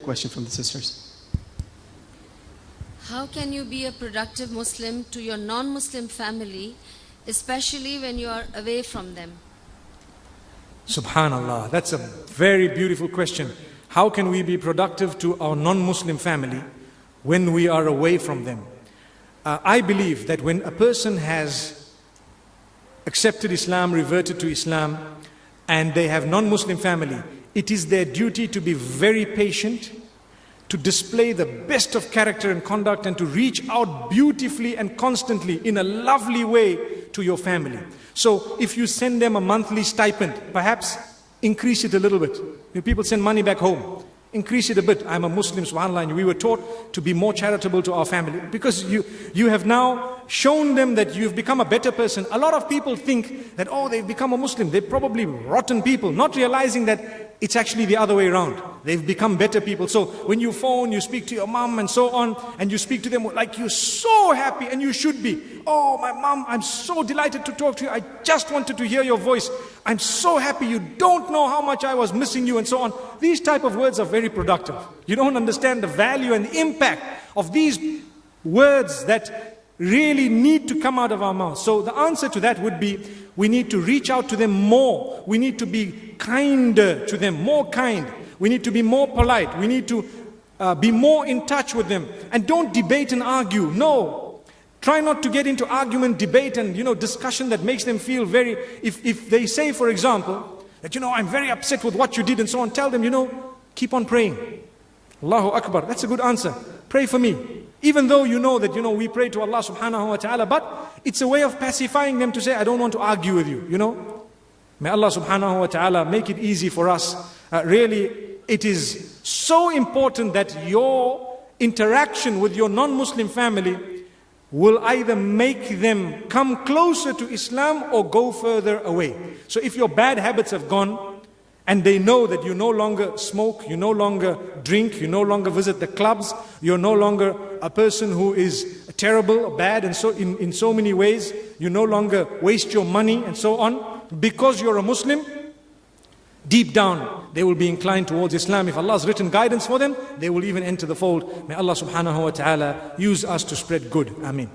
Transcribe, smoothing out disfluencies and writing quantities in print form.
question from the sisters. How can you be a productive Muslim to your non-Muslim family, especially when you are away from them? Subhanallah, that's a very beautiful question. How can we be productive to our non-Muslim family when we are away from them? I believe that when a person has accepted Islam, reverted to Islam, and they have non-Muslim family, it is their duty to be very patient, to display the best of character and conduct, and to reach out beautifully and constantly in a lovely way to your family. So if you send them a monthly stipend, perhaps increase it a little bit. When people send money back home, increase it a bit. I'm a Muslim, subhanAllah, and we were taught to be more charitable to our family, because you have now shown them that you've become a better person. A lot of people think that, oh, they've become a Muslim, they're probably rotten people, not realizing that it's actually the other way around. They've become better people. So when you phone, you speak to your mom and so on, and you speak to them like you're so happy, and you should be. Oh, my mom, I'm so delighted to talk to you. I just wanted to hear your voice. I'm so happy. You don't know how much I was missing you, and so on. These type of words are very productive. You don't understand the value and the impact of these words that really need to come out of our mouths. So the answer to that would be, we need to reach out to them more. We need to be kinder to them, more kind. We need to be more polite. We need to be more in touch with them. And don't debate and argue. No. Try not to get into argument, debate, and discussion that makes them feel very... If they say, for example, that I'm very upset with what you did and so on, tell them, keep on praying. Allahu Akbar. That's a good answer. Pray for me. Even though you know that we pray to Allah subhanahu wa ta'ala, but it's a way of pacifying them to say, I don't want to argue with you, May Allah subhanahu wa ta'ala make it easy for us. Really, it is so important that your interaction with your non-Muslim family will either make them come closer to Islam or go further away. So if your bad habits have gone, and they know that you no longer smoke, you no longer drink, you no longer visit the clubs, you're no longer a person who is terrible or bad, and so in so many ways, you no longer waste your money and so on, because you're a Muslim, deep down they will be inclined towards Islam. If Allah has written guidance for them, they will even enter the fold. May Allah subhanahu wa ta'ala use us to spread good. Ameen.